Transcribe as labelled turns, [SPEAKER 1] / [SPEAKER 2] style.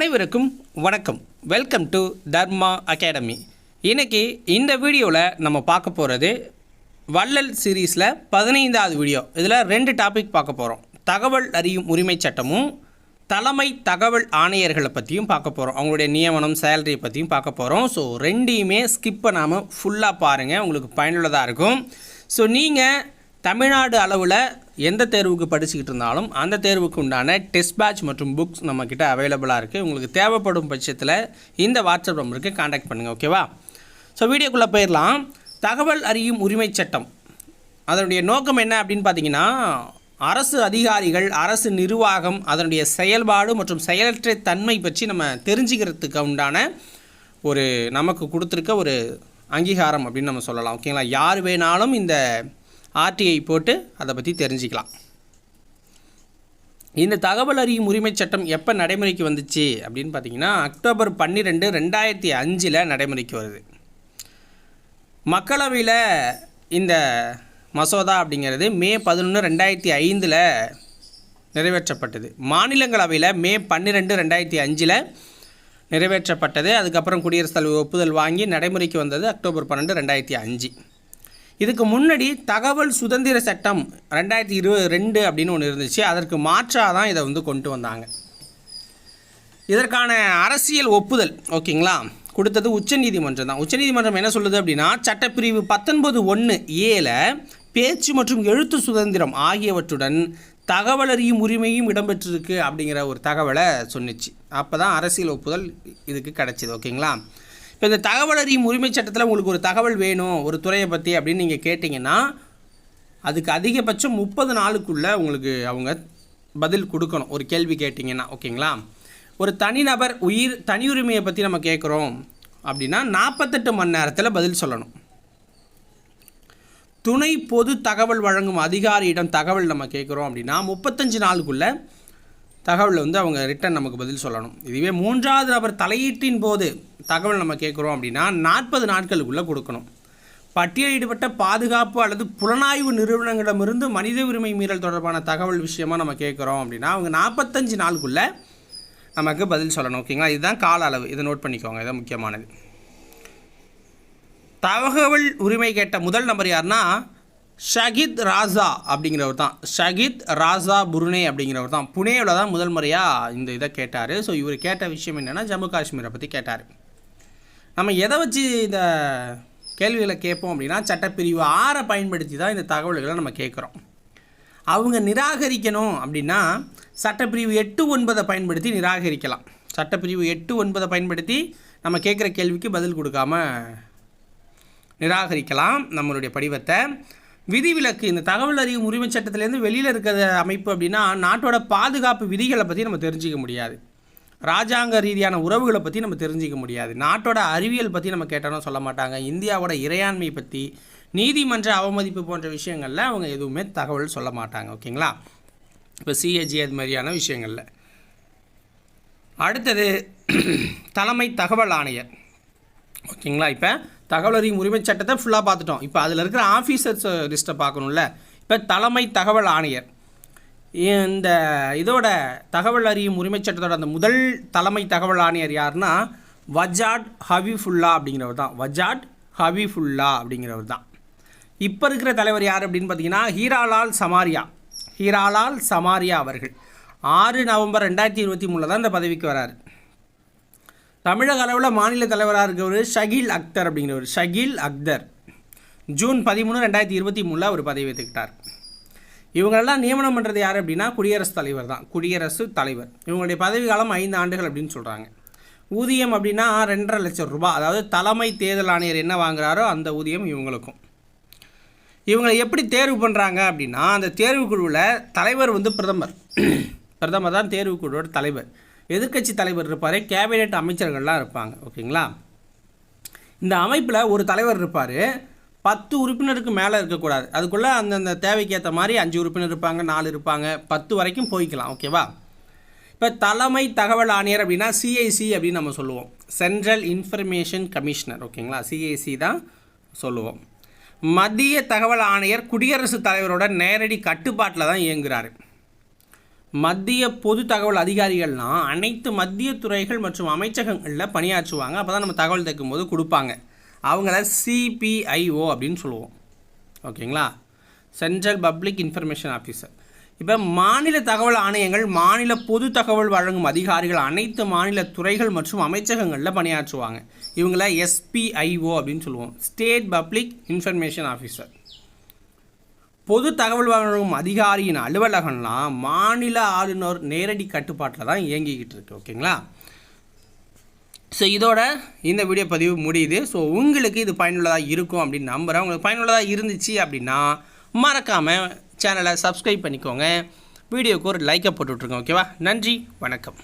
[SPEAKER 1] அனைவருக்கும் வணக்கம். Welcome to Dharma academy. இன்றைக்கி இந்த வீடியோவில் நம்ம பார்க்க போகிறது வள்ளல் சீரீஸில் 15வது வீடியோ. இதில் 2 டாபிக் பார்க்க போகிறோம். தகவல் அறியும் உரிமை சட்டமும் தலைமை தகவல் ஆணையர்களை பற்றியும் பார்க்க போகிறோம். அவங்களுடைய நியமனம், சேலரியை பற்றியும் பார்க்க போகிறோம். ஸோ ரெண்டையுமே ஸ்கிப் பண்ணாமல் ஃபுல்லாக பாருங்கள், உங்களுக்கு பயனுள்ளதாக இருக்கும். ஸோ நீங்கள் தமிழ்நாடு அளவில் எந்த தேர்வுக்கு படிச்சுக்கிட்டு இருந்தாலும் அந்த தேர்வுக்கு உண்டான டெஸ்ட் பேட்ச் மற்றும் புக்ஸ் நம்மக்கிட்ட அவைலபிளாக இருக்குது. உங்களுக்கு தேவைப்படும் பட்சத்தில் இந்த வாட்ஸ்அப் நம்பருக்கு காண்டாக்ட் பண்ணுங்கள், ஓகேவா? ஸோ வீடியோக்குள்ளே போயிடலாம். தகவல் அறியும் உரிமை சட்டம் அதனுடைய நோக்கம் என்ன அப்படின்னு பார்த்தீங்கன்னா, அரசு அதிகாரிகள், அரசு நிர்வாகம், அதனுடைய செயல்பாடு மற்றும் செயலற்ற தன்மை பற்றி நம்ம தெரிஞ்சுக்கிறதுக்கு உண்டான ஒரு நமக்கு கொடுத்துருக்க ஒரு அங்கீகாரம் அப்படின்னு நம்ம சொல்லலாம், ஓகேங்களா? யார் வேணாலும் இந்த ஆர்டிஐ போட்டு அதை பற்றி தெரிஞ்சிக்கலாம். இந்த தகவல் அறியும் உரிமை சட்டம் எப்போ நடைமுறைக்கு வந்துச்சு அப்படின்னு பார்த்தீங்கன்னா, அக்டோபர் 12, 2005 நடைமுறைக்கு வருது. மக்களவையில் இந்த மசோதா அப்படிங்கிறது மே 11, 2005 நிறைவேற்றப்பட்டது. மாநிலங்களவையில் மே 12, 2005 நிறைவேற்றப்பட்டது. அதுக்கப்புறம் குடியரசுத் தலைவர் ஒப்புதல் வாங்கி நடைமுறைக்கு வந்தது அக்டோபர் 12, 2005. இதுக்கு முன்னாடி தகவல் சுதந்திர சட்டம் 2022 அப்படின்னு ஒன்று இருந்துச்சு. அதற்கு மாற்றாக தான் இதை கொண்டு வந்தாங்க. இதற்கான அரசியல் ஒப்புதல் ஓகேங்களா கொடுத்தது உச்சநீதிமன்றம் தான். உச்சநீதிமன்றம் என்ன சொல்லுது அப்படின்னா, சட்டப்பிரிவு 19(1)A பேச்சு மற்றும் எழுத்து சுதந்திரம் ஆகியவற்றுடன் தகவல் அறியும் உரிமையும் இடம்பெற்றிருக்கு அப்படிங்கிற ஒரு தகவலை சொன்னிச்சு. அப்போ தான் அரசியல் ஒப்புதல் இதுக்கு கிடச்சிது, ஓகேங்களா? இப்போ இந்த தகவல் அறியும் உரிமை சட்டத்தில் உங்களுக்கு ஒரு தகவல் வேணும் ஒரு துறையை பற்றி அப்படின்னு நீங்கள் கேட்டிங்கன்னா, அதுக்கு அதிகபட்சம் 30 நாளுக்குள்ளே உங்களுக்கு அவங்க பதில் கொடுக்கணும். ஒரு கேள்வி கேட்டிங்கன்னா, ஓகேங்களா? ஒரு தனிநபர் தனியுரிமையை பற்றி நம்ம கேட்குறோம் அப்படின்னா 48 மணி நேரத்தில் பதில் சொல்லணும். துணை பொது தகவல் வழங்கும் அதிகாரியிடம் தகவல் நம்ம கேட்குறோம் அப்படின்னா 35 நாளுக்குள்ளே தகவல் அவங்க ரிட்டன் நமக்கு பதில் சொல்லணும். இதுவே 3வது நபர் தலையீட்டின் போது தகவல் நம்ம கேட்குறோம் அப்படின்னா 40 நாட்களுக்குள்ளே கொடுக்கணும். பட்டியலிடப்பட்ட பாதுகாப்பு அல்லது புலனாய்வு நிறுவனங்களிடமிருந்து மனித உரிமை மீறல் தொடர்பான தகவல் விஷயமாக நம்ம கேட்குறோம் அப்படின்னா அவங்க 45 நாளுக்குள்ளே நமக்கு பதில் சொல்லணும், ஓகேங்களா? இதுதான் கால அளவு, இதை நோட் பண்ணிக்கோங்க, இதான் முக்கியமானது. தகவல் உரிமை கேட்ட முதல் நபர் யாருன்னா ஷஹித் ராசா அப்படிங்கிறவர் தான். ஷஹித் ராசா புருனே அப்படிங்கிறவர் தான். புனேவில் தான் முதல் முறையாக இந்த இதை கேட்டார். ஸோ இவர் கேட்ட விஷயம் என்னென்னா, ஜம்மு காஷ்மீரை பற்றி கேட்டார். நம்ம எதை வச்சு இந்த கேள்விகளை கேட்போம் அப்படின்னா, சட்டப்பிரிவு 6 பயன்படுத்தி தான் இந்த தகவல்களை நம்ம கேட்குறோம். அவங்க நிராகரிக்கணும் அப்படின்னா சட்டப்பிரிவு 8(9) பயன்படுத்தி நிராகரிக்கலாம். சட்டப்பிரிவு 8(9) பயன்படுத்தி நம்ம கேட்குற கேள்விக்கு பதில் கொடுக்காம நிராகரிக்கலாம் நம்மளுடைய படிவத்தை. விதிவிலக்கு, இந்த தகவல் அறியும் உரிமை சட்டத்திலேருந்து வெளியில் இருக்கிற அமைப்பு அப்படின்னா, நாட்டோட பாதுகாப்பு விதிகளை பற்றி நம்ம தெரிஞ்சிக்க முடியாது, ராஜாங்க ரீதியான உறவுகளை பற்றி நம்ம தெரிஞ்சிக்க முடியாது, நாட்டோட அறிவியல் பற்றி நம்ம கேட்டாலும் சொல்ல மாட்டாங்க, இந்தியாவோட இறையாண்மை பற்றி, நீதிமன்ற அவமதிப்பு போன்ற விஷயங்களில் அவங்க எதுவுமே தகவல் சொல்ல மாட்டாங்க, ஓகேங்களா? இப்போ சிஏஜி அது மாதிரியான விஷயங்களில். அடுத்தது தலைமை தகவல் ஆணையர், ஓகேங்களா? இப்போ தகவல் அறியும் உரிமை சட்டத்தை ஃபுல்லாக பார்த்துட்டோம். இப்போ அதில் இருக்கிற ஆஃபீஸர்ஸ் லிஸ்ட்டை பார்க்கணும்ல. இப்போ தலைமை தகவல் ஆணையர், இந்த இதோட தகவல் அறியும் உரிமை சட்டத்தோட அந்த முதல் தலைமை தகவல் ஆணையர் யாருன்னா வஜாட் ஹபீபுல்லா அப்படிங்கிறவர் தான். வஜாட் ஹபீபுல்லா அப்படிங்கிறவர் தான். இப்போ இருக்கிற தலைவர் யார் அப்படின்னு பார்த்தீங்கன்னா ஹீராலால் சமாரியா அவர்கள் 6 நவம்பர் 2023 தான் இந்த பதவிக்கு வராரு. தமிழக அளவில் மாநில தலைவராக இருக்கிறவர் ஷகீல் அக்தர் அப்படிங்கிறவர். ஷகீல் அக்தர் ஜூன் 13, 2023 அவர் பதவி ஏற்றுக்கிட்டார். இவங்களெல்லாம் நியமனம் பண்ணுறது யார் அப்படின்னா குடியரசுத் தலைவர் தான். குடியரசுத் தலைவர். இவங்களுடைய பதவி காலம் 5 ஆண்டுகள் அப்படின்னு சொல்கிறாங்க. ஊதியம் அப்படின்னா 2.5 லட்சம் ரூபாய். அதாவது தலைமை தேர்தல் ஆணையர் என்ன வாங்குறாரோ அந்த ஊதியம் இவங்களுக்கும். இவங்களை எப்படி தேர்வு பண்ணுறாங்க அப்படின்னா, அந்த தேர்வுக்குழுவில் தலைவர் பிரதமர் தான் தேர்வுக்குழுவோட தலைவர். எதிர்க்கட்சி தலைவர் இருப்பார், கேபினெட் அமைச்சர்கள்லாம் இருப்பாங்க, ஓகேங்களா? இந்த அமைப்பில் ஒரு தலைவர் இருப்பார், 10 உறுப்பினருக்கு மேலே இருக்கக்கூடாது. அதுக்குள்ளே அந்தந்த தேவைக்கு ஏற்ற மாதிரி 5 உறுப்பினர் இருப்பாங்க, 4 இருப்பாங்க, 10 வரைக்கும் போய்க்கலாம், ஓகேவா? இப்போ தலைமை தகவல் ஆணையர் அப்படின்னா சிஐசி அப்படின்னு நம்ம சொல்லுவோம், சென்ட்ரல் இன்ஃபர்மேஷன் கமிஷனர், ஓகேங்களா? சிஐசி தான் சொல்லுவோம். மத்திய தகவல் ஆணையர் குடியரசுத் தலைவரோட நேரடி கட்டுப்பாட்டில் தான் இயங்குகிறார். மத்திய பொது தகவல் அதிகாரிகள்னால் அனைத்து மத்திய துறைகள் மற்றும் அமைச்சகங்களில் பணியாற்றுவாங்க. அப்போ தான் நம்ம தகவல் தைக்கும்போது கொடுப்பாங்க. அவங்கள CPIO அப்படின்னு சொல்லுவோம். ஓகேங்களா, சென்ட்ரல் பப்ளிக் இன்ஃபர்மேஷன் ஆஃபீஸர். இப்போ மாநில தகவல் ஆணையங்கள் மாநில பொது தகவல் வழங்கும் அதிகாரிகள் அனைத்து மாநில துறைகள் மற்றும் அமைச்சகங்களில் பணியாற்றுவாங்க. இவங்கள SPIO அப்படின்னு சொல்லுவோம், ஸ்டேட் பப்ளிக் இன்ஃபர்மேஷன் ஆஃபீஸர். பொது தகவல் வழங்கும் அதிகாரியின் அலுவலகம்லாம் மாநில ஆளுநர் நேரடி கட்டுப்பாட்டில் தான் இயங்கிக்கிட்டு இருக்கு. ஓகேங்களா, ஸோ இதோட இந்த வீடியோ பதிவு முடியுது. ஸோ உங்களுக்கு இது பயனுள்ளதாக இருக்கும் அப்படின்னு நம்புகிறேன். உங்களுக்கு பயனுள்ளதாக இருந்துச்சு அப்படின்னா மறக்காமல் சேனலை சப்ஸ்கிரைப் பண்ணிக்கோங்க. வீடியோக்கு ஒரு லைக்கை போட்டு விட்ருங்க. ஓகேவா, நன்றி, வணக்கம்.